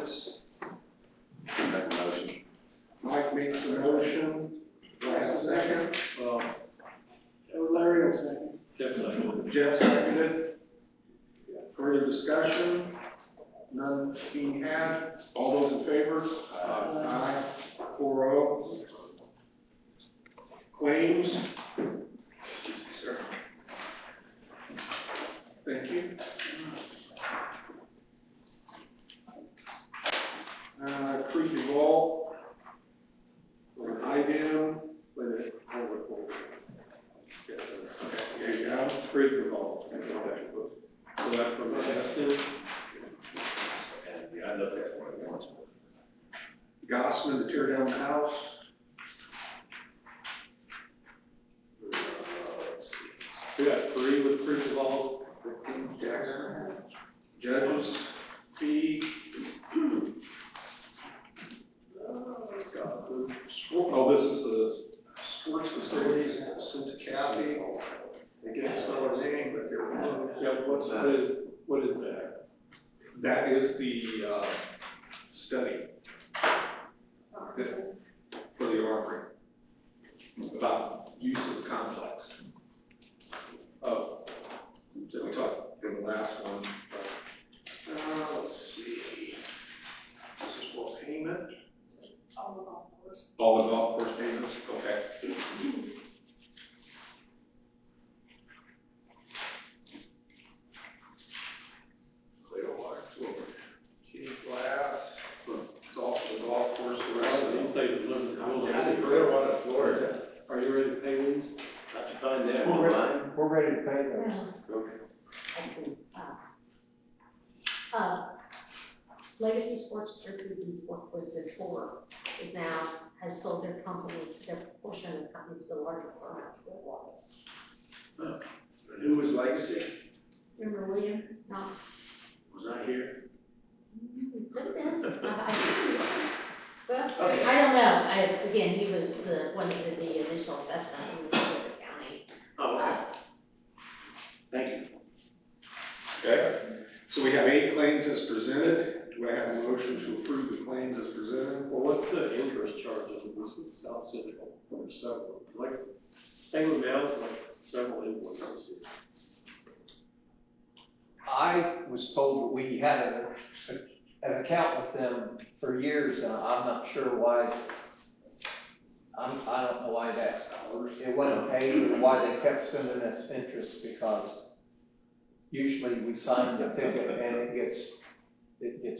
minutes. Make a motion. Mike makes a motion. Do I have a second? It was Larry will second. Jeff seconded. Further discussion? None being had. All those in favor? Aye. 4-0. Claims? Excuse me, sir. Thank you. Creek Evolve. Or IBM. Wait a minute. Okay, you have Creek Evolve. So that's from Justin. And yeah, I looked at one once. Gossman to tear down the house. Let's see. We got 3 with Creek Evolve. Judges fee. Oh, this is the sports facilities sent to Kathy. They can't spell her name, but they're, yeah, what is that? That is the, study that, for the armory, about use of the complex. Oh, that we talked in the last one, but, let's see. This is for payment. All the golf course. All the golf course payments, okay. Clear water floor. Kitty glass. It's all for the golf course. The rest of You it. say deliver the building. Yeah, they clear one in Florida. Are you ready to pay these? How'd you find that We're online? We're ready to pay those. Okay. Legacy Sports Group, who we worked with before, has sold their company, their portion of the company to the larger firm out of Clearwater. Who was Legacy? Remember William Knox? Was I here? Could have been. Well, I don't know. Again, he was the one that did the initial assessment in the county. Oh, okay. Thank you. Okay, so we have 8 claims as presented. Do I have a motion to approve the claims as presented? Well, what's the interest charge of this with South Central? There's several, like, same amount, like several invoices. I was told that we had an account with them for years, and I'm not sure why. I don't know why that, it wasn't paid, or why they kept sending us interest, because usually we sign the ticket and it gets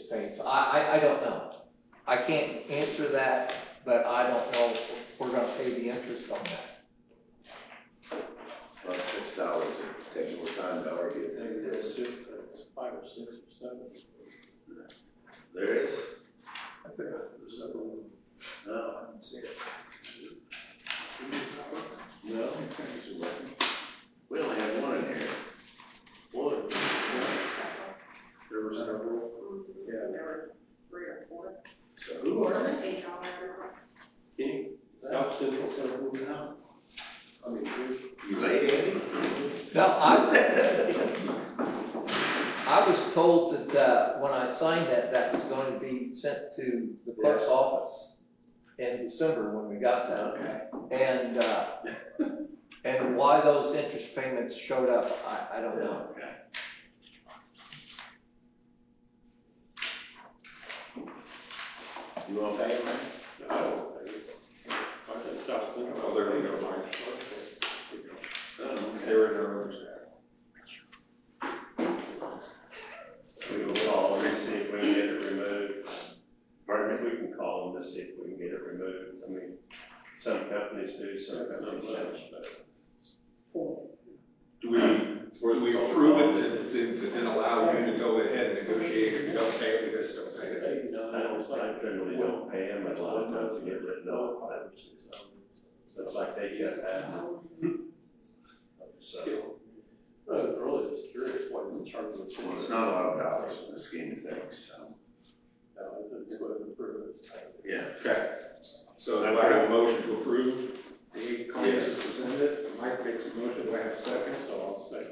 paid. So I don't know. I can't answer that, but I don't know if we're gonna pay the interest on that. Well, $6, it takes more time to argue. Maybe there's 6, it's 5 or 6 or 7. There is? I think there's several. No, I didn't see it. No, we only have one in here. One. There was several. Yeah. There were 3 or 4. So who are they? $8. Any South Central several now? I mean, there's. You late, Andy? No, I was told that, when I signed that was going to be sent to the clerk's office in December when we got that. Okay. And why those interest payments showed up, I don't know. Okay. You want to pay him, man? No, I think South Central. Oh, there we go, Mike. Oh, They were in their own We will call them and see if we can get it removed. Pardon me? We can call them to see if we can get it removed. I mean, some companies do, some companies don't. Do we approve it and allow you to go ahead and negotiate? If you don't pay it, we just don't pay it. I generally don't pay them, but a lot of times we get written off. So it's like they get that. So, I was really just curious what the charge of the city. Well, it's not a lot of dollars in the scheme of things, so. It's what it approves. Yeah. Okay, so do I have a motion to approve the claims as presented? Mike makes a motion, do I have a second? So I'll say.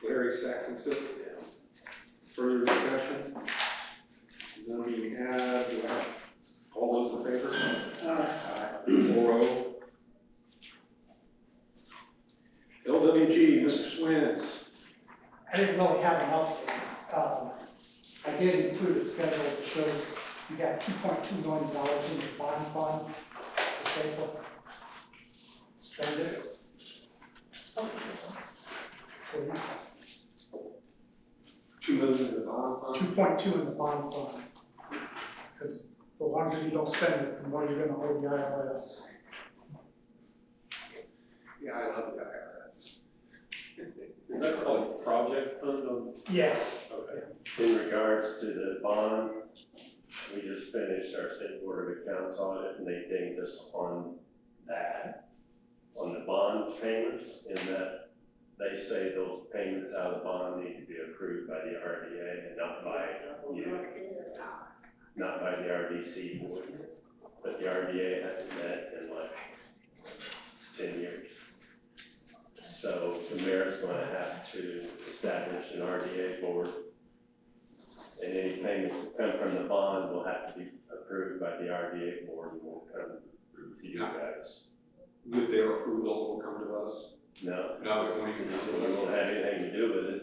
Larry seconds it. Further discussion? None money we have, do I have all those in favor? Aye. 4-0. LWG, Mr. Swins. I didn't really have an update. I did include a schedule that shows you got $2.2 million in the bond fund, disabled, spend it, please. 2 million in the bond fund. 2.2 in the bond fund. Because the longer you don't spend it, the more you're gonna owe the IRS. Yeah, I love the IRS. Is that called project fund on? Yes. Okay. In regards to the bond, we just finished our state board of accounts audit and they dinged us on that, on the bond payments, in that they say those payments out of the bond need to be approved by the RDA and not by you, not by the RDC board. But the RDA hasn't met in like 10 years. So the mayor's gonna have to establish an RDA board. And any payments that come from the bond will have to be approved by the RDA board and will come to you guys. With their approval, will come to us. No, No, it won't even we won't have anything to do with it.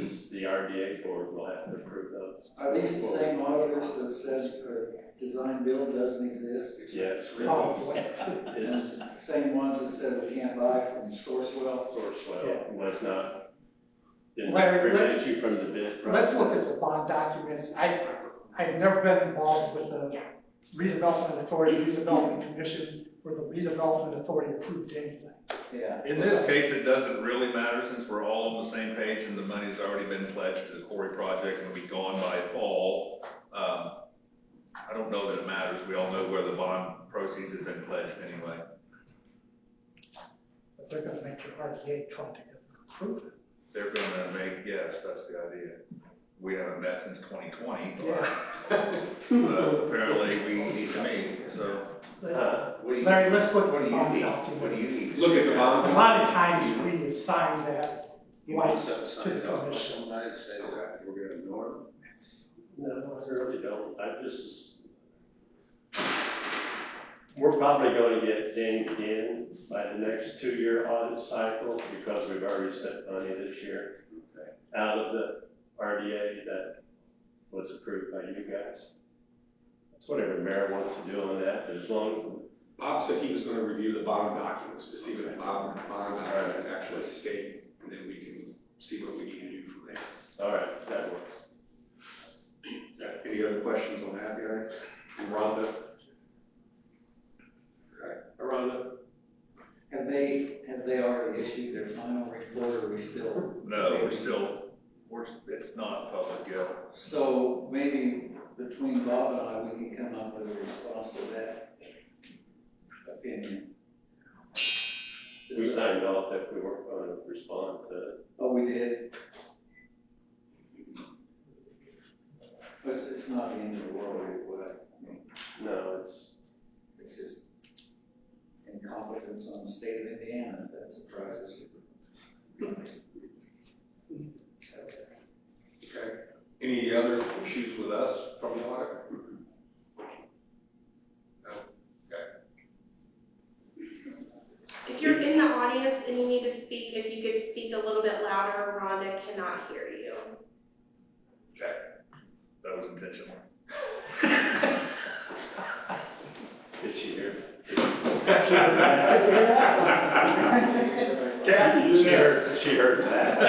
It's the RDA board will have to approve those. Are these the same auditors that says design build doesn't exist? Yes, Probably. And it's the same ones that said we can't buy from Sourcewell? Sourcewell was not, didn't Larry, prevent let's- you from the bid Let's process. look at the bond documents. I've never been involved with the redevelopment authority, redevelopment commission, where the redevelopment authority approved anything. Yeah. In this case, it doesn't really matter since we're all on the same page and the money's already been pledged to the quarry project and will be gone by fall. I don't know that it matters. We all know where the bond proceeds have been pledged anyway. But they're gonna make your RDA come together and approve it. They're gonna make, yes, that's the idea. We haven't met since 2020. Yeah. But apparently we need to meet, so. Larry, let's look What at do the you bond need? documents. What do you need? Look at the A bond. lot of times we assign that You right want something to signed the off by commission. somebody, say that we're gonna ignore them? No, I really don't. I just, we're probably going to get dinged again by the next 2-year audit cycle because we've already spent money this year out of the RDA that was approved by you guys. That's whatever the mayor wants to do on that, but as long as, Bob said he was gonna review the bond documents to see what the bond documents actually state, and then we can see what we need to do from there. all right, that works. Any other questions on that, Gary? And Rhonda? Okay. Rhonda? Have they already issued their final report, or are we still? No, it's not public yet. So maybe between Bob and I, we can come up with a response to that opinion. We signed off that we weren't going to respond to it. Oh, we did? It's not the end of the world, what, No, it's, it's just incompetence on the state of Indiana, if that surprises you. Okay. Any other issues with us from the audit? No? Okay. If you're in the audience and you need to speak, if you could speak a little bit louder, Rhonda cannot hear you. Okay. That was intentional. did she hear? She heard that. I'd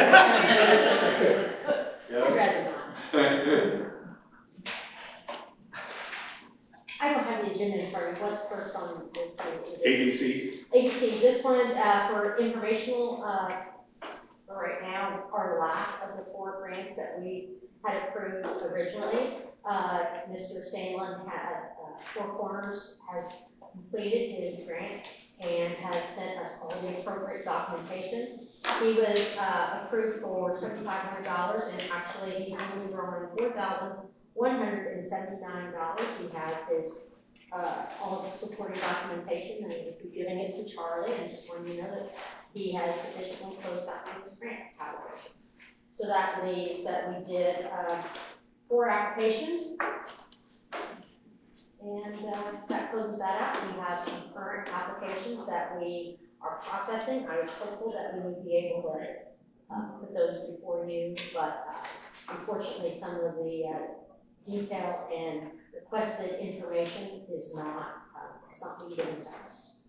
rather not. I don't have the agenda in front of me. What's first on the, is it ABC? ABC, this one, for informational, right now, our last of the 4 grants that we had approved originally. Mr. Sandlin had, Four Corners has completed his grant and has sent us all the appropriate documentation. He was, approved for $7,500 and actually he's only drawing $4,179. He has his, all the supporting documentation and he'll be giving it to Charlie and just letting you know that he has sufficiently closed out his grant application. So that leaves that we did 4 applications that we are processing. I was hopeful that we would be able to put those before you, but unfortunately, some of the detail and requested information is not, it's not being given to us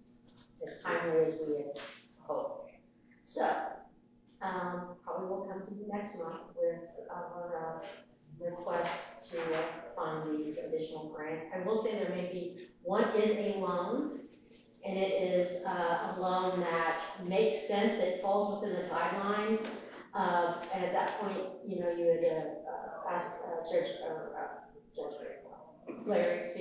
as timely as we had hoped. So, probably will come to you next month with our request to fund these additional grants. I will say there may be, one is a loan, and it is a loan that makes sense, it falls within the guidelines. And at that point, you know, you would ask Judge Larry to,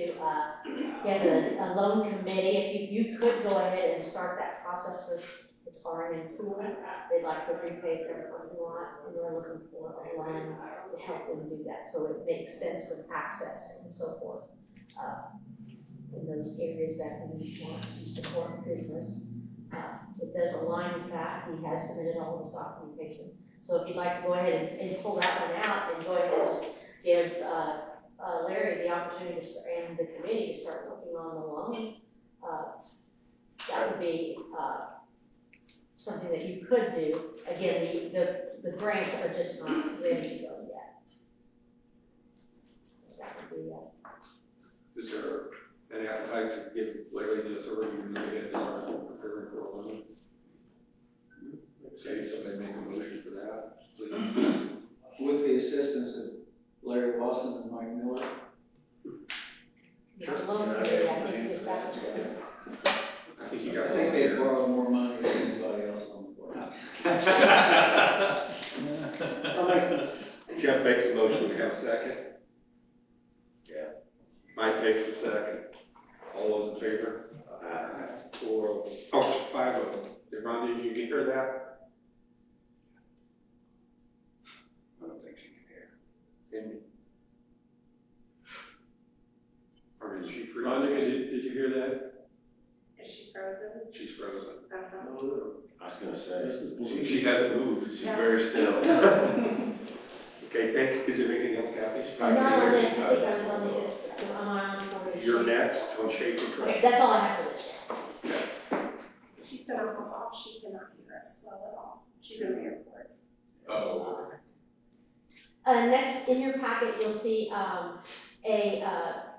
he has a loan committee, if you could go ahead and start that process with its borrowing and tool. They'd like to repay their parking lot, and they're looking for a loan to help them do that, so it makes sense with access and so forth. In those areas that we want to support business. It does align with that, he has submitted all this documentation. So if you'd like to go ahead and pull that one out and go ahead and just give Larry the opportunity to start, and the committee to start working on the loan, that would be something that you could do. Again, the grants are just not ready to go yet. So that would be Is there any appetite to give Larry the authority to go ahead and start preparing for a loan? Okay, somebody make a motion for that, please. With the assistance of Larry Wilson and Mike Miller. the loan committee, I think, you established it. I think you I got. think they borrowed more money than anybody else on the board. Jeff makes a motion, we have a second? Yeah. Mike makes the second. All those in favor? 5 of them. Did Rhonda, you hear that? I don't think she can hear. Can you? Or is she free? Rhonda, did you hear that? Is she frozen? She's frozen. I was gonna say, She hasn't moved. she's very still. Okay, thanks. Is there anything else, Kathy? No, I think I was on the, I'm on for the. You're next on Schaefer Truck. Okay, that's all I have for this, yes. She's gonna hop off, she cannot hear us well at all. She's in the airport. Oh. Next, in your packet, you'll see, a,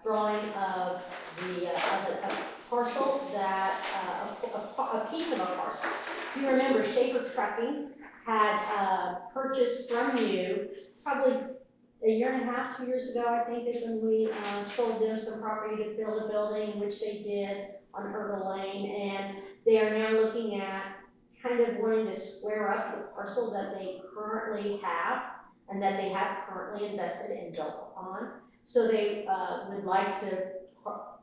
drawing of the, a parcel that, a piece of a parcel. You remember Schaefer Trucking had, purchased from you probably a year and a half, 2 years ago, I think, is when we, sold them some property to build a building, which they did on Hurdle Lane, and they are now looking at kind of wanting to square up the parcel that they currently have and that they have currently invested and built upon. So they would like to,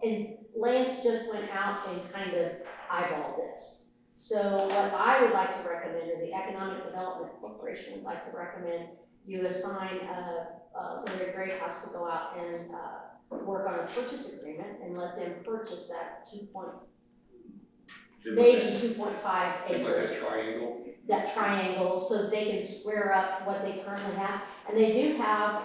and Lance just went out and kind of eyeballed this. So what I would like to recommend, or the Economic Development Corporation would like to recommend, you assign Larry Greathouse to go out and work on a purchase agreement and let them purchase that 2.5 acres. That triangle. That triangle, so they can square up what they currently have. And they do have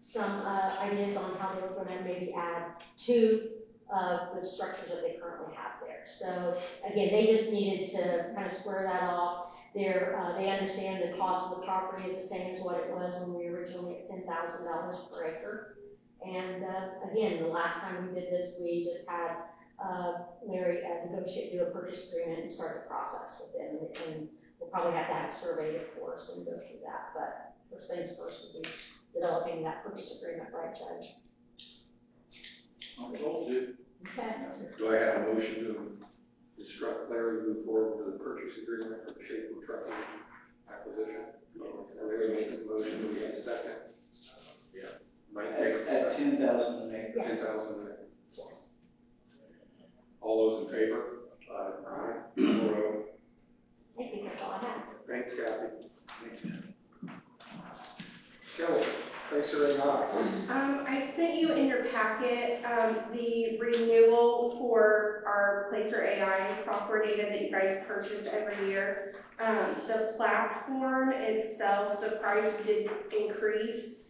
some ideas on how they're gonna maybe add to the structures that they currently have there. So again, they just needed to kind of square that off. They understand the cost of the property is the same as what it was when we originally at $10,000 per acre. And again, the last time we did this, we just had Larry negotiate, do a purchase agreement and start the process with them. And we'll probably have to have it surveyed, of course, and go through that. But first things first would be developing that purchase agreement, right, Judge? I told you. Okay. Do I have a motion to instruct Larry to move forward with the purchase agreement for the Schaefer Trucking acquisition? Larry makes the motion, do we have a second? Yeah. Mike takes the At second. 10,000 an acre. Yes. 10,000 an acre. Yes. All those in favor? Aye. 4-0. I think that's all I have. Thanks, Kathy. Kelly, Placer AI. I sent you in your packet, the renewal for our Placer AI software data that you guys purchase every year. The platform itself, the price did increase.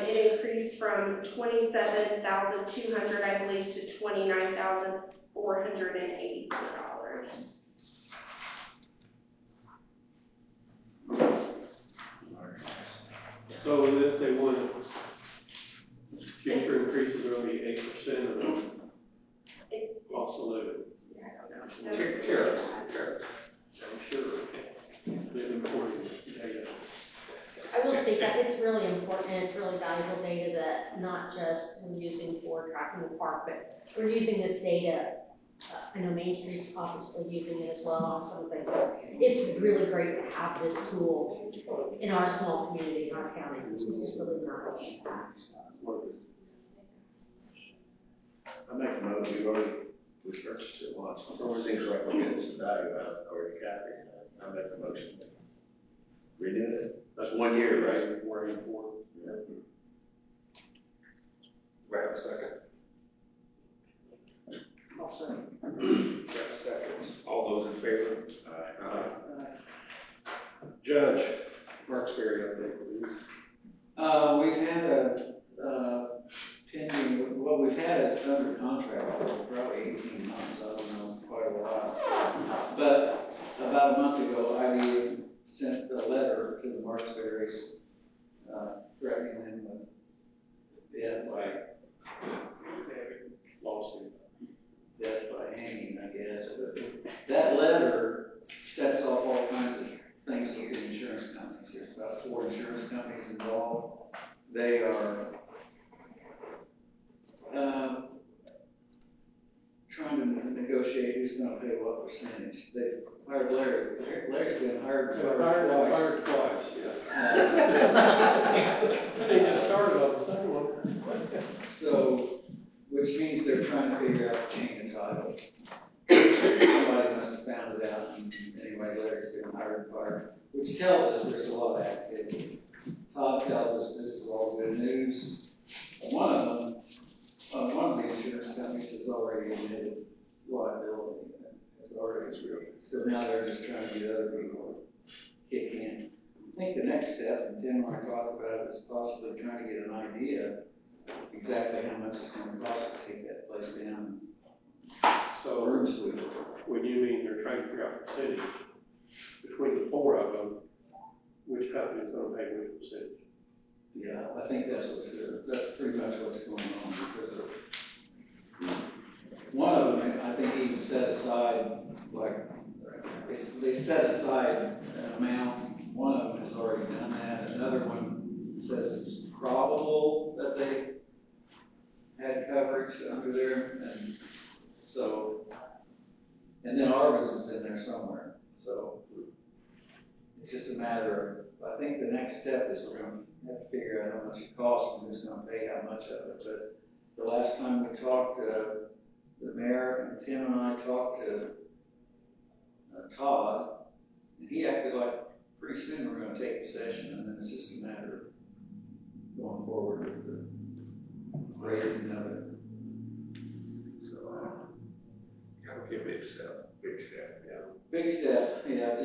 It increased from $27,200, I believe, to $29,000 $484. So in this, they want future increases are only 8% of the cost of living. Sure. I'm sure. They've important data. I will speak that it's really important and it's really valuable data that not just we're using for tracking the park, but we're using this data. I know Main Street's obviously using it as well on some things. It's really great to have this tool in our small community, in our county. This is really nice. I make a note, we purchased it once, so it seems like we're getting some value out of it, or Kathy, I make a motion. Renew it, that's 1 year, right? 484. Yeah. Do I have a second? I'll second. Seconds. All those in favor? Aye. Judge, Marksberry update, please. We've had a pending, well, we've had it under contract for probably 18 months, I don't know, quite a while. But about a month ago, I sent a letter to the Marksberries, threatening them with death by hanging, I guess. But that letter sets off all kinds of things with the insurance companies. There's about 4 insurance companies involved. They are trying to negotiate who's gonna pay what percentage. They hired Larry. Larry's been hired Fired twice. twice, yeah. They just started on the second one. So, which means they're trying to figure out the chain of title. Somebody must have found it out, and anyway, Larry's been hired and fired, which tells us there's a lot of activity. Todd tells us this is all good news. One of the insurance companies has already admitted liability. So now they're just trying to get other people to kick in. I think the next step, and Tim and I talked about it, is possibly trying to get an idea exactly how much it's going to cost to take that place down. So Brunswick. when you mean they're trying to figure out the percentage, between the 4 of them, which company is going to pay which percentage? Yeah, I think that's pretty much what's going on, because of one of them, I think even set aside, like, they set aside an amount. One of them has already done that. Another one says it's probable that they had coverage under there, and so, and then Arvin's is in there somewhere. So it's just a matter of, I think the next step is we're going to have to figure out how much it costs and who's going to pay how much of it. But the last time we talked, the mayor and Tim and I talked to Todd, and he acted like pretty soon we're going to take possession, and then it's just a matter of going forward with the raising of it. So, Okay, big step, yeah. big step, yeah,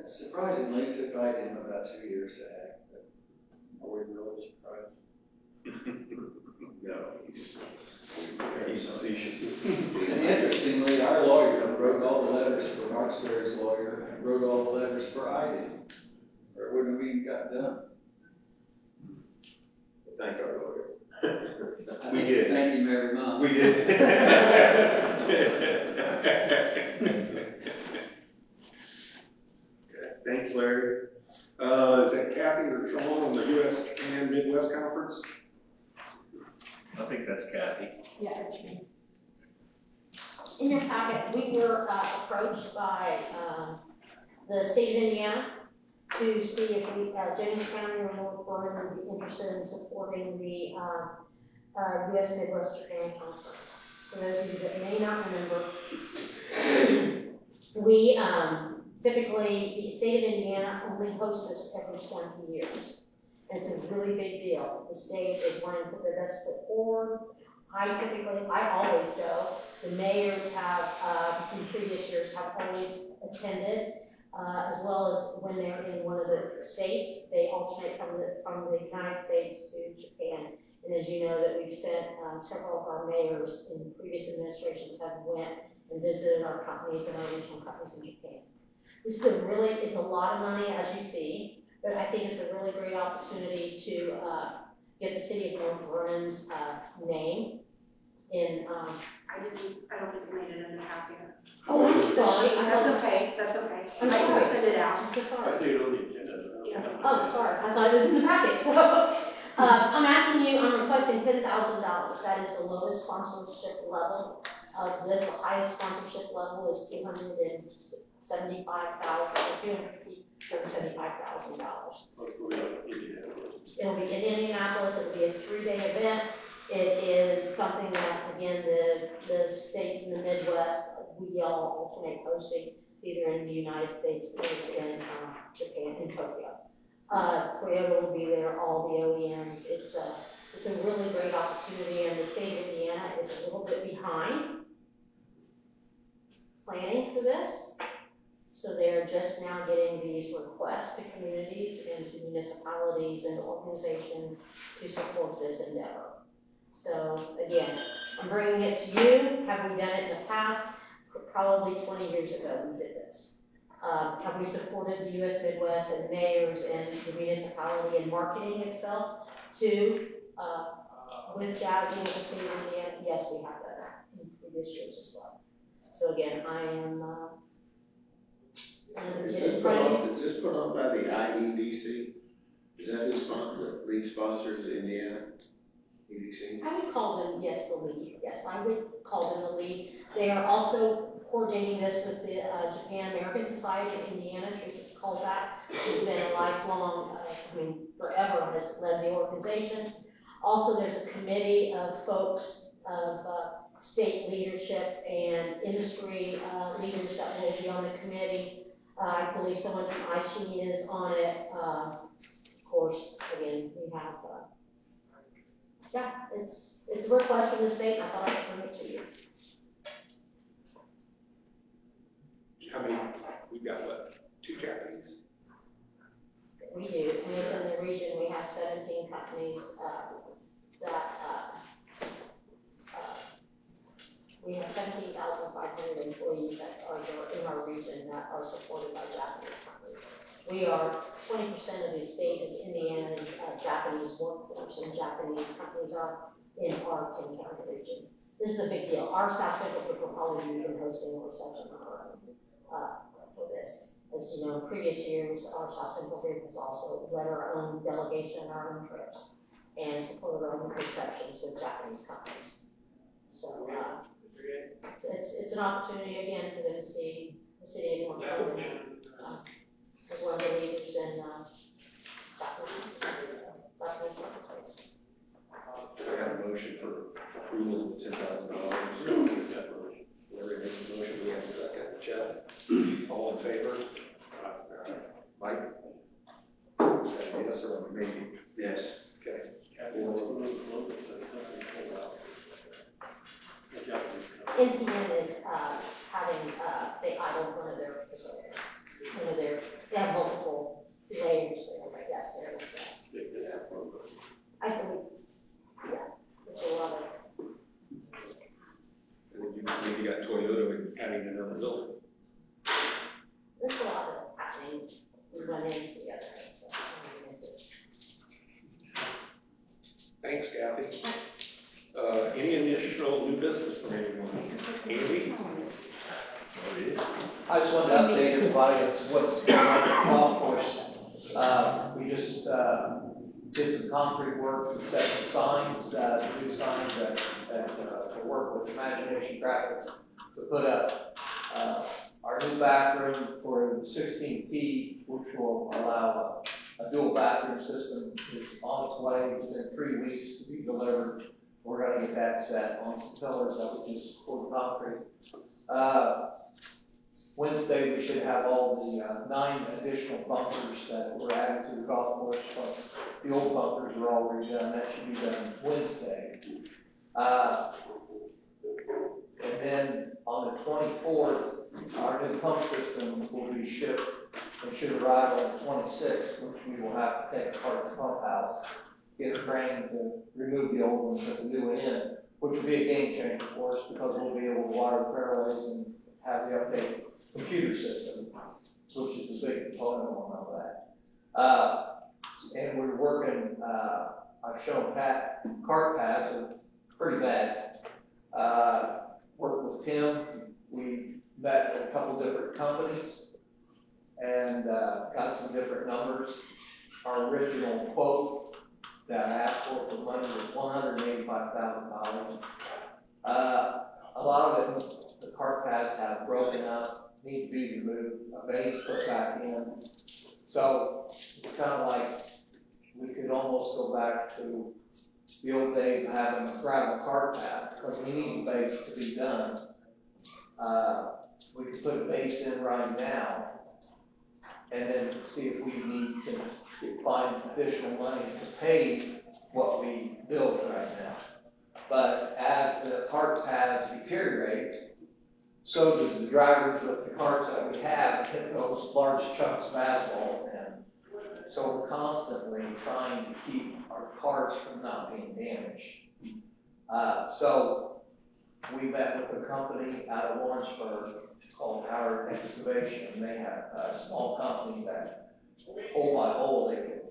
surprisingly, it took him about 2 years to act. Are we really surprised? No, he's facetious. And interestingly, our lawyer wrote all the letters for Marksberry's lawyer, and wrote all the letters for IDIN, or it wouldn't have even got done. Thank our lawyer. We did. Thank him every month. We did. Thanks, Larry. Is that Kathy or Sean on the US and Midwest Conference? I think that's Kathy. Yeah, that's me. In your packet, we were approached by the state of Indiana to see if we, Jennings County or North Vernon would be interested in supporting the US Midwest Japan Conference. For those of you that may not remember, we typically, the state of Indiana only hosts us every 20 years. And it's a really big deal. The state is wanting to put their best foot forward. I always go. The mayors have, in previous years, have always attended, as well as when they're in one of the states, they alternate from the United States to Japan And as you know, that we've sent, several of our mayors in previous administrations have went and visited our companies and our regional companies in Japan. This is it's a lot of money, as you see, but I think it's a really great opportunity to, get the city of North Vernon's, name in, I don't think we made it in the packet. oh, I'm sorry. That's okay. I'm I can sorry. send it out. I'm so I sorry. see it on the agenda. Yeah. Oh, sorry, I thought it was in the packet, so, I'm asking you, I'm requesting $10,000, that is the lowest sponsorship level of this, the highest sponsorship level is $275,000, $275,000. It'll be in Indianapolis, it'll be a 3-day event, it is something that, again, the states in the Midwest, we all alternate hosting, either in the United States or in Japan, in Tokyo. Toyota will be there, all the OEMs, it's a really great opportunity, and the state of Indiana is a little bit behind planning for this. So they're just now getting these requests to communities and to municipalities and organizations to support this endeavor. So again, I'm bringing it to you. Have we done it in the past? Probably 20 years ago we did this. Have we supported the U.S. Midwest and mayors and the municipality in marketing itself to, with Jazzy and the state of Indiana? Yes, we have done that in previous years as well. So again, I am, Is this put on by the IEDC? Is that the lead sponsors, Indiana? EDC? I would call them, yes, the lead, yes, I would call them the lead. They are also coordinating this with the Japan American Society of Indiana, Teresa calls that, who's been a lifelong, forever has led the organization. Also, there's a committee of folks of state leadership and industry leaders that will be on the committee. I believe someone from iSheen is on it. Of course, again, we have, it's a request from the state, and I thought I could bring it to you. How many, we've got what, 2 Japanese? We do, and within the region, we have 17 companies we have 17,500 employees that are in our region that are supported by Japanese companies. We are 20% of the state of Indiana's Japanese workforce, and Japanese companies are in our 10-county region. This is a big deal. Our South Central group will probably be even hosting a reception on our own for this. As you know, in previous years, our South Central group has also led our own delegation and our own trips and supported our own receptions with Japanese companies. So it's an opportunity again for them to see the city of North Carolina as one of the leaders in Japanese marketplace. I have a motion for approval of $10,000. Larry makes a motion, we have a second. Jeff, all in favor? Mike? Yes or maybe? Yes. Okay. NCN is having, they idled one of their facilities. They have multiple layers there, but yes, there is, I believe, yeah, there's a lot of. And then you got Toyota adding another building. There's a lot of happening, we run in together, so. Thanks, Kathy. Any additional new business from anyone? Andy? I just wanted to update everybody on what's going on at the golf course. We just did some concrete work to set some signs, new signs that work with Imagination Graphics to put up. Our new bathroom for 16T, which will allow a dual bathroom system, is on its way within 3 weeks to be delivered. We're going to get that set on some pillars that we just poured concrete. Wednesday, we should have all the 9 additional bunkers that we're adding to the golf course, plus the old bunkers are already done. That should be done Wednesday. And then on the 24th, our new pump system will be shipped and should arrive on the 26th, which we will have to take apart the pump house get a crane to remove the old one, put the new one in, which would be a game changer for us because we'll be able to water the fairways and have the updated computer system, which is a big component on all that. And we're working, I've shown Pat, cart paths are pretty bad. Worked with Tim, we met with a couple different companies and got some different numbers. Our original quote that I asked for money was $185,000. A lot of it, the cart paths have broken up, need to be removed, a base put back in. So it's kind of like we could almost go back to the old days of having a gravel cart path, because we need a base to be done. We could put a base in right now, and then see if we need to find additional money to pay what we build right now. But as the cart paths deteriorate, so does the drivers with the carts that we have hit those large chunks of asphalt, and so we're constantly trying to keep our carts from not being damaged. So we met with a company out of Warrensburg called Howard Excavation, and they have a small company that hole by hole, they can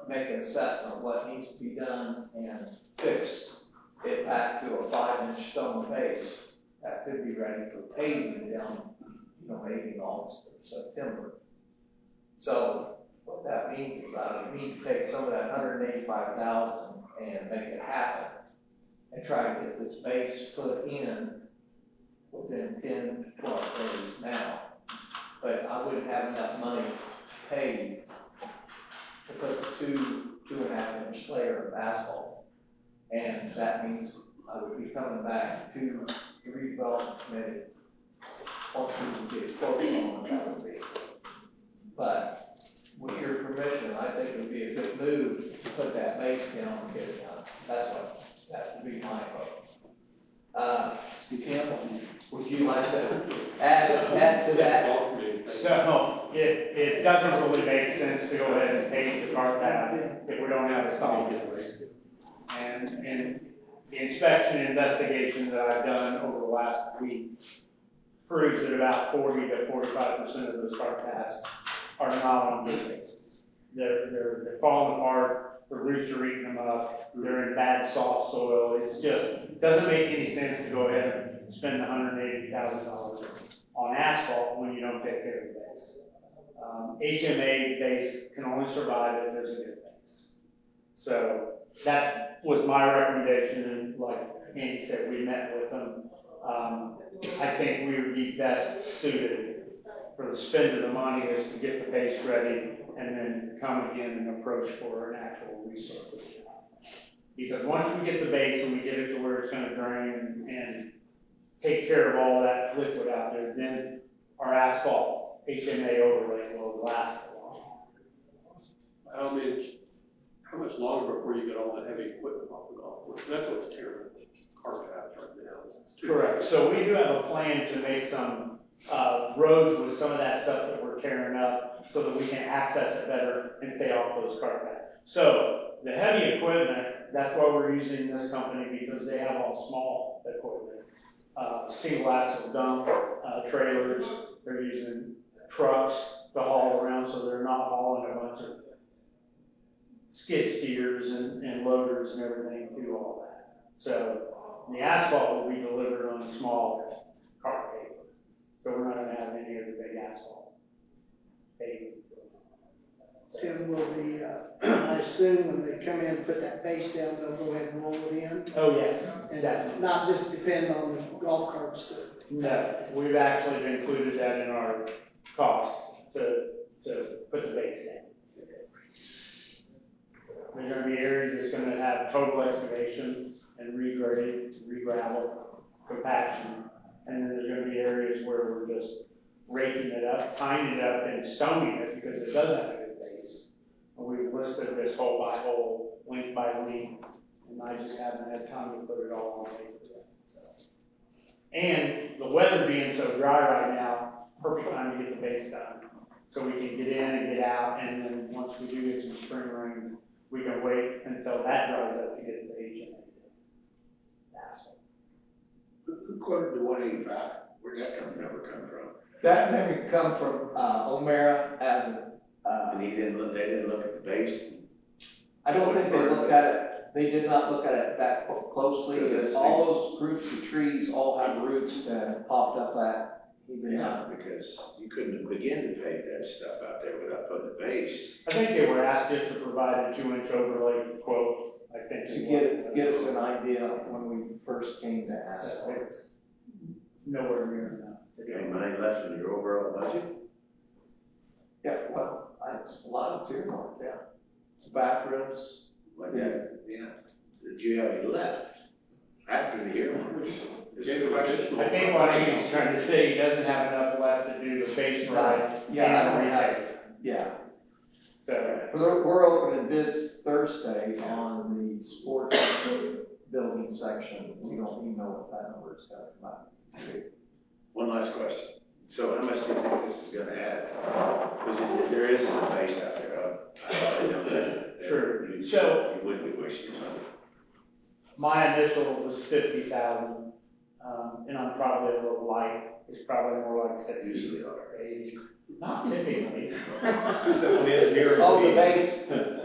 make an assessment of what needs to be done and fix it back to a 5-inch stone base that could be ready for paving down, maybe in August or September. So what that means is I need to take some of that $185,000 and make it happen and try to get this base put in within 10 to 12 days now. But I wouldn't have enough money to pay to put the 2.5-inch layer of asphalt. And that means I would be coming back to the redevelopment committee once we can get quotes on what that would be. But with your permission, I think it would be a good move to put that base down and get it done. That would be my vote. Tim, would you like to add to that? So it doesn't really make sense to go ahead and pave the cart path if we don't have a solid base. And the inspection and investigation that I've done over the last week proves that about 40 to 45% of those cart paths are not on good bases. They're falling apart, the roots are eating them up, they're in bad soft soil. It's just, doesn't make any sense to go ahead and spend $180,000 on asphalt when you don't take care of the base. HMA base can only survive if there's a good base. So that was my recommendation, and like Andy said, we met with them. I think we would be best suited for the spend of the money is to get the base ready and then come again and approach for an actual resurface. Because once we get the base and we get it to where it's going to drain and take care of all that liquid out there, then our asphalt HMA overlay will last a while. How much longer before you get all that heavy equipment off the golf course? That's what's tearing the cart path right now. Correct. So we do have a plan to make some roads with some of that stuff that we're tearing up so that we can access it better and stay off those cart paths. So the heavy equipment, that's why we're using this company, because they have all small equipment. Single axle dump trailers, they're using trucks to haul around so they're not hauling a bunch of skid steers and loaders and everything through all that. So the asphalt will be delivered on a small cart paper. So we're not going to have any of the big asphalt paving. Tim, will I assume when they come in and put that base down, they'll go ahead and roll it in? Oh, yes, And definitely. not just depend on the golf carts to. No, we've actually included that in our cost to put the base in. There's going to be areas that's going to have total excavation and regrading, re-gravel, compaction, and then there's going to be areas where we're just raking it up, tying it up, and stoning it because it doesn't have a good base. And we've listed this hole by hole, link by link, and I just haven't had time to put it all on paper yet. So. And the weather being so dry right now, perfect time to get the base done. So we can get in and get out, and then once we do get some spring rain, we can wait until that dries up to get the agent. Asphalt. Who quoted the 185? Where'd that number come from? That maybe come from, O'Mara as a, And they didn't look at the base? I don't think they looked at it, they did not look at it that closely. Because it's- All those groups of trees all have roots that popped up at even now. Yeah, because you couldn't begin to pave that stuff out there without putting a base. I think they were asked just to provide a 2-inch overlay quote, I think. To get us an idea when we first came to asphalt. It's nowhere near enough. Any money left in your overall budget? Yeah, well, it's a lot of earmarked, yeah. Bathrooms, Like that, yeah. Did you have any left after the year? I think what Andy's trying to say, he doesn't have enough left to do the base ride. yeah, I don't and have, repave. yeah. So, We're opening bids Thursday on the sports building section. We don't even know what that number is gonna come out. One last question. So how much do you think this is gonna add? Because there is a base out there. I know that. Sure. So you wouldn't be wasting money. my initial was 50,000, and I'm probably a little light, it's probably more like 60. Usually are. or 80. Not typically. Oh,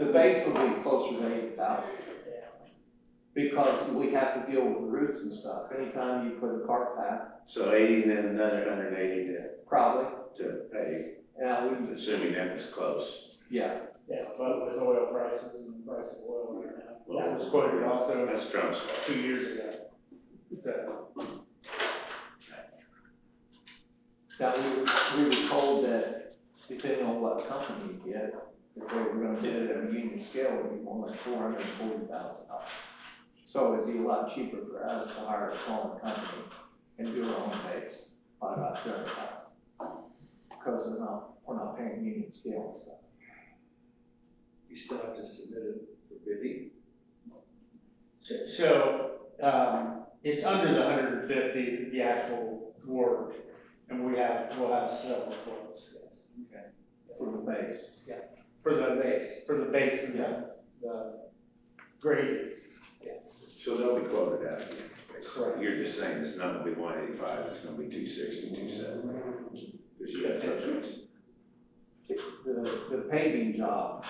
the base will be closer to 80,000. Because we have to deal with the roots and stuff. Anytime you put a cart path, So 80 and then another 180 probably, to pay, and assuming that was close. yeah. Yeah, but with oil prices and the price of oil right now. That was quoted also That's Trump's fault. 2 years ago. So, Now, we were told that depending on what company you get, if they were gonna bid it at a union scale, it would be more like $440,000. So it'd be a lot cheaper for us to hire a smaller company and do our own base by about $200,000. Because we're not paying union scale and stuff. You still have to submit it for bidding. it's under the 150, the actual work, and we'll have several quotes, yes. Okay. For the base. For the base and the grade. So they'll be quoted out again. Correct. You're just saying it's not gonna be 185, it's gonna be 260, 270. Because you got projects. The paving job,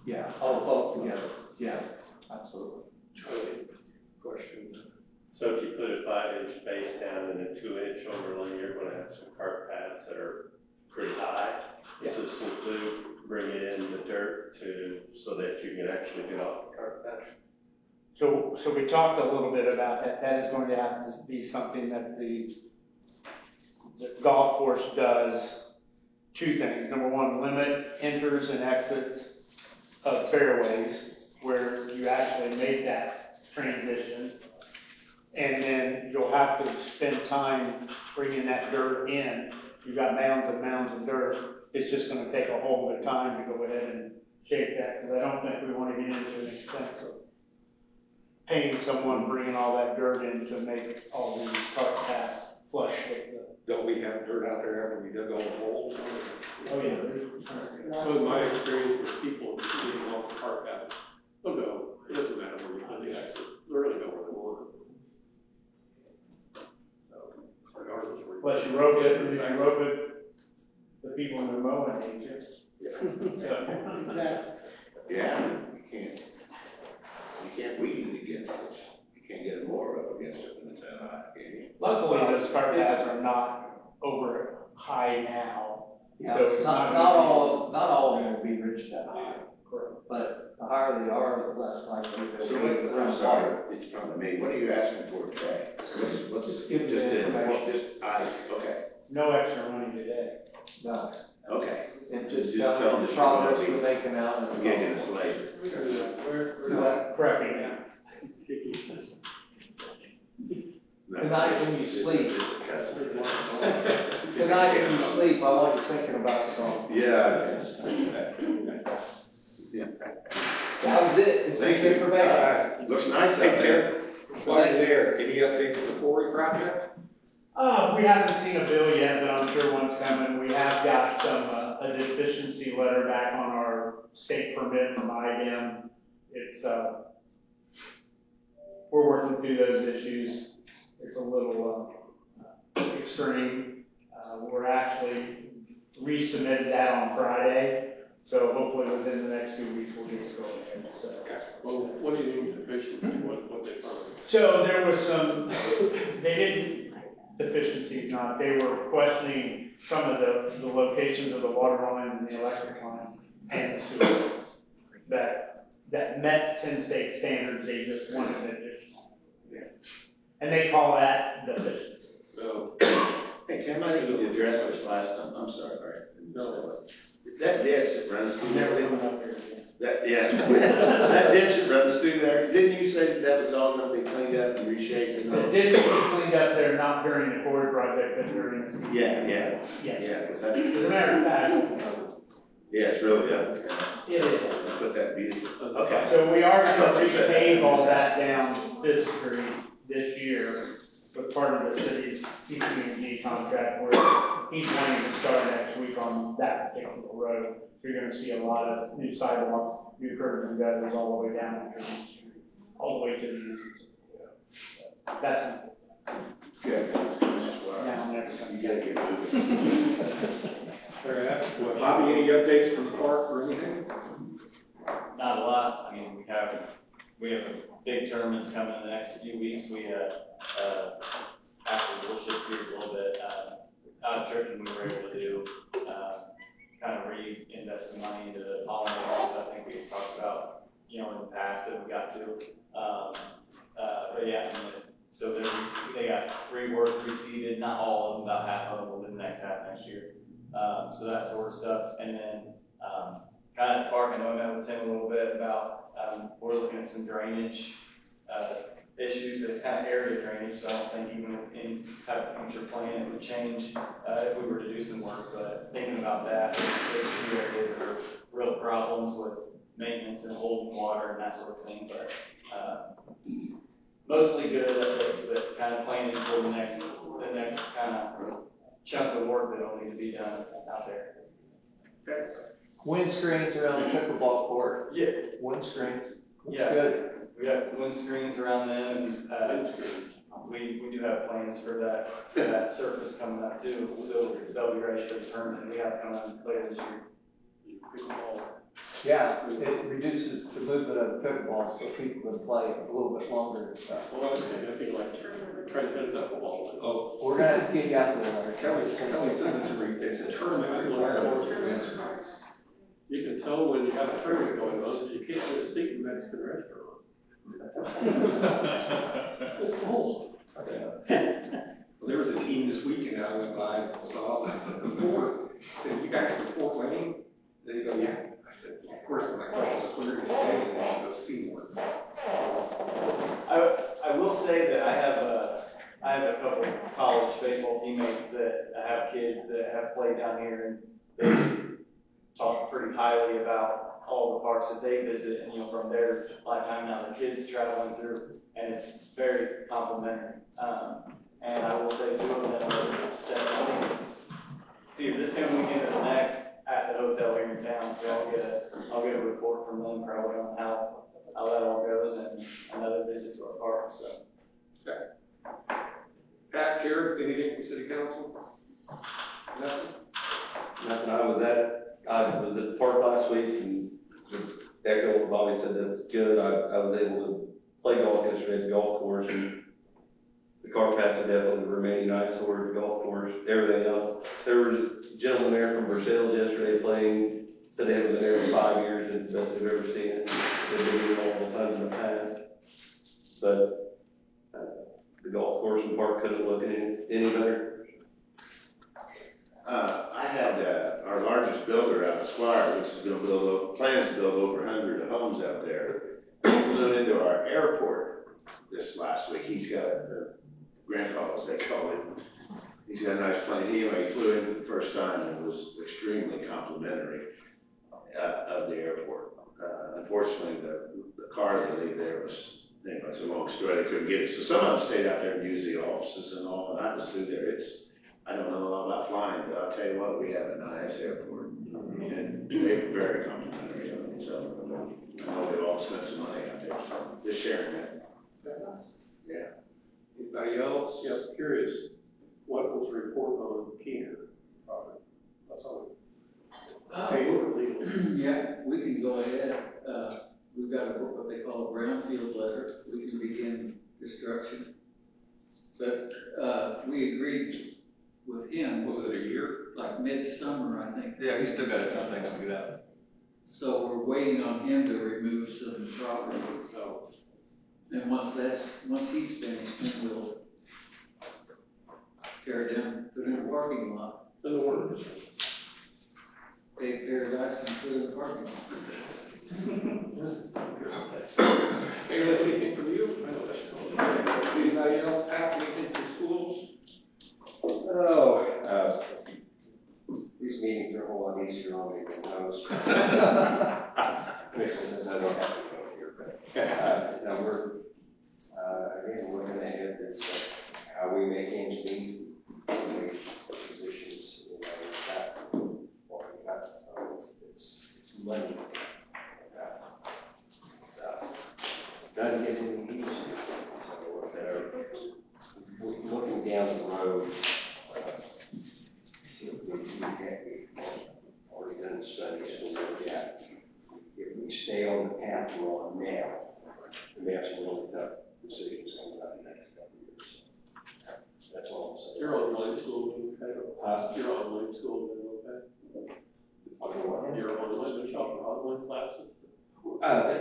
yeah, both together, yeah, absolutely. Question. So if you put a 5-inch base down and a 2-inch overlay, you're gonna have some cart paths that are pretty high. Does this include bringing in the dirt so that you can actually get off the cart path? So we talked a little bit about that. That is going to have to be something that the golf course does. 2 things. Number 1, limit enters and exits of fairways where you actually make that transition. And then you'll have to spend time bringing that dirt in. You've got mounds and mounds of dirt. It's just going to take a whole bit of time to go ahead and shape that, because I don't think we want to get into an expense of paying someone bringing all that dirt in to make all these cart paths flush with the. Don't we have dirt out there after we dug all the holes? Oh, yeah. That was my experience with people getting off the cart path. Oh, no, it doesn't matter where you put the exit, they really know where they want it. Regardless of where. Unless you rope it, the people in the mowing need you. Exactly. Yeah, you can't weed it against it. You can't get a mower up against it when it's that high, can you? Luckily, those cart paths are not over high now. Yeah, So it's it's not not all of them will be reached that high, Correct. but the higher they are, the less likely they'll So be I'm around sorry, water. it's probably me. What are you asking for today? What's, Just give me just the the, information. okay, No extra money today. No, okay. and just Just tell tell them them the that progress you're we're making out. I'm getting this later. Do that. Correct, yeah. No, Tonight when you it's- sleep. it's a cousin. Tonight when you sleep, I want you thinking about something. Yeah. That was it, it's Thank just you. information. Looks nice out there. While you're there, any updates on the quarry project? We haven't seen a bill yet, but I'm sure one's coming. We have got some, a deficiency letter back on our state permit from IDM. It's, we're working through those issues. It's a little extreme. We're actually resubmitted that on Friday, so hopefully within the next 2 weeks we'll get it going. So. Well, what do you mean deficiency, what they found? So there was some, they didn't, deficiencies not, they were questioning some of the locations of the water lines and the electric lines and the sewer that met 10 state standards, they just wanted an additional. And they call that deficiency. So, Hey, Tim, I think you addressed this last time, I'm sorry, Barry. no, That ditch that runs through there, Never coming up here again. that, yeah, that ditch that runs through there, didn't you say that was all gonna be cleaned up and reshaped and The all? ditch will be cleaned up there, not during the quarry project, but during the. Yeah, Yes. yeah, cause that, As a matter of fact, yeah, it's really up. it is. Put that beautiful, okay. So we are I gonna thought you said repave that. all that down Fifth Street this year with part of the city's CCNG contract where he's wanting to start next week on that particular road. So you're gonna see a lot of new sidewalks, new curbs and gutters all the way down Green Street, all the way to the end. So that's Good. now next time. You gotta get moving. Bobby, any updates from the park or anything? Not a lot. I mean, we have a big tournaments coming in the next few weeks. We, after we'll shift gears a little bit, out of Turkey, we were able to do, kind of reinvest some money into the pollinators. I think we talked about, in the past that we got to. But yeah, so they got reworked, reseeded, not all of them, about half of them will do the next half next year. So that sort of stuff. And then, kind of park, I know I met with Tim a little bit about, we're looking at some drainage, issues. It's kind of area drainage, so I don't think even with any type of future plan it would change, if we were to do some work, but thinking about that, there's two areas that are real problems with maintenance and holding water and that sort of thing, but, mostly good updates, but kind of planning for the next kind of chunk of work that'll need to be done out there. Okay. Windscreens around the pickleball court. Yeah. Windscreens. Looks Yeah. good. We got windscreens around them, and we do have plans for that surface coming up too, so they'll be ready for the tournament. We have coming later this year. Yeah, it reduces the movement of the pickleball so people can play a little bit longer and stuff. Well, I think like trying to heads up a ball. Oh, We're gonna have to get you out there. Kelly says it's a tournament. You can tell when you have a tournament going on, that you can't get a seat in the Mexican restaurant. It's full. Well, there was a team this weekend I went by and saw, and I said, I said, you guys from Fort Wayne? They go, yeah. I said, of course, my question was, where are you staying? And they go, Seymour. I will say that I have a couple of college baseball teammates that have kids that have played down here, and they talk pretty highly about all the parks that they visit, and from their lifetime now, the kids traveling through, and it's very complimentary. And I will say 2 of them are staying, I think it's either this coming weekend or the next at the hotel here in town, so I'll get a report from them probably on how that all goes, and another visit to our park, so. Okay. Pat, Jared, anything from city council? Nothing? Nothing. I was at the park last week and echo what Bobby said, that's good. I was able to play golf yesterday at the golf course, and the car paths are definitely the remaining eyesore of the golf course, everything else. There was a gentleman there from Versailles yesterday playing, said they haven't been there for 5 years, and it's the best they've ever seen it. They've been here multiple times in the past. But the golf course and park couldn't look any better. I had, our largest builder out of Squire, which is gonna plans to build over 100 homes out there. He flew into our airport this last week. He's got grandpa, as they call him. He's got a nice plane. He flew in for the first time and was extremely complimentary of the airport. Unfortunately, the car they leave there was, it's a long story. They couldn't get it. So some of them stayed out there and used the offices and all, and I was through there. I don't know a lot about flying, but I'll tell you what, we have a nice airport. And they were very complimentary of it. so I know they've all spent some money out there, so just sharing that. Anybody else? Yes, curious, what was the report on Keener property? That's all. Yeah, we can go ahead, we've got what they call a brownfield letter, we can begin construction. But, we agreed with him. What was it, a year? Like midsummer, I think. Yeah, he's still got a few things to get out. So we're waiting on him to remove some property. No. And once he's finished, then we'll tear it down, put it in a parking lot. In the works. Take paradise and put it in the parking lot. Caleb, anything from you? I know that's. Anybody else, Pat, anything from schools? Oh, these meetings are a whole lot easier on me than those. Since I don't have to go here, but, now we're, again, looking ahead at how we make ends meet, how we make positions, that, what we got, so it's money. Doesn't get any easier, so looking down the road, already done studies to look at if we stay on the path we're on now, we may have some really tough decisions coming up in the next couple of years. That's all I'm saying. Your online school doing okay? Your online school doing okay? Your online classes?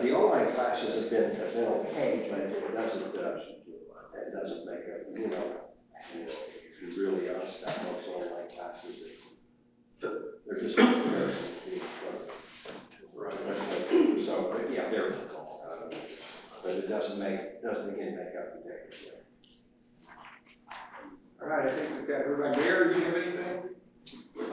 The online classes have been okay, but it doesn't make a, if you're really honest about most online classes, they're just not very so, yeah, they're but it doesn't again make up the difference. All right, I think we've got everybody. Mayor, do you have anything?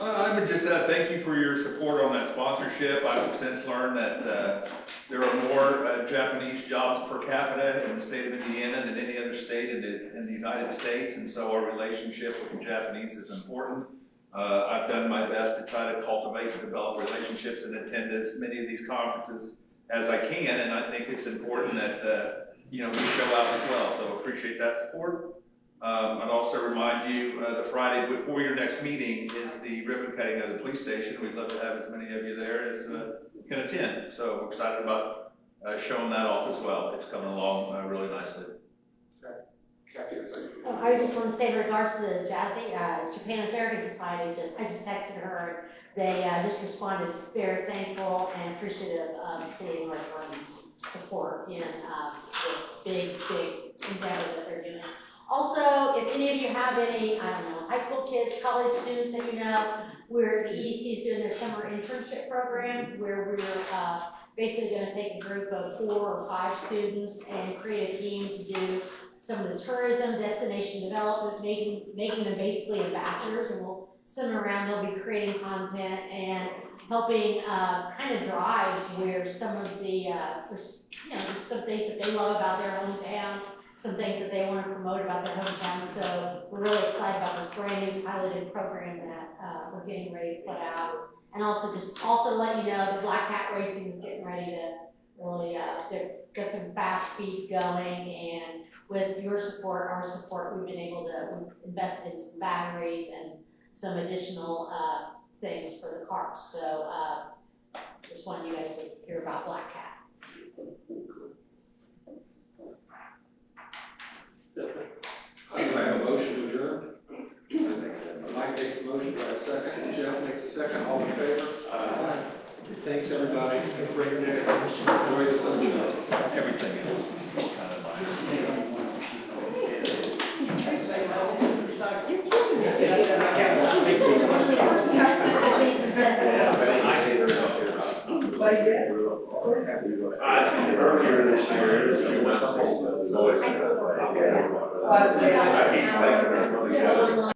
I would just thank you for your support on that sponsorship. I've since learned that there are more Japanese jobs per capita in the state of Indiana than any other state in the United States, and so our relationship with the Japanese is important. I've done my best to try to cultivate and develop relationships and attend as many of these conferences as I can, and I think it's important that we show out as well. So appreciate that support. I'd also remind you, the Friday before your next meeting is the ribbon cutting of the police station. We'd love to have as many of you there as can attend. So we're excited about showing that off as well. It's coming along really nicely. Kathy, I just want to say in regards to Jazzy, Japan American Society, I just texted her, and they just responded very thankful and appreciative of seeing like Vernon's support in this big endeavor that they're doing. Also, if any of you have any, high school kids, college students that the EDC is doing their summer internship program where we're basically going to take a group of 4 or 5 students and create a team to do some of the tourism, destination development, making them basically ambassadors, and we'll send them around. They'll be creating content and helping kind of drive where some of the, just some things that they love about their hometown, some things that they want to promote about their hometown. So we're really excited about this brand new piloted program that we're getting ready to put out. And also let you know the Black Cat Racing is getting ready to really get some fast speeds going, and with your support, our support, we've invested in some batteries and some additional things for the carts. So just wanted you guys to hear about Black Cat. I have a motion to adjourn. Mike makes a motion, do I have a second? Jeff makes a second, all in favor? Thanks, everybody. Have a great day. Enjoy the sunshine. Everything else is kind Earlier this year, it was always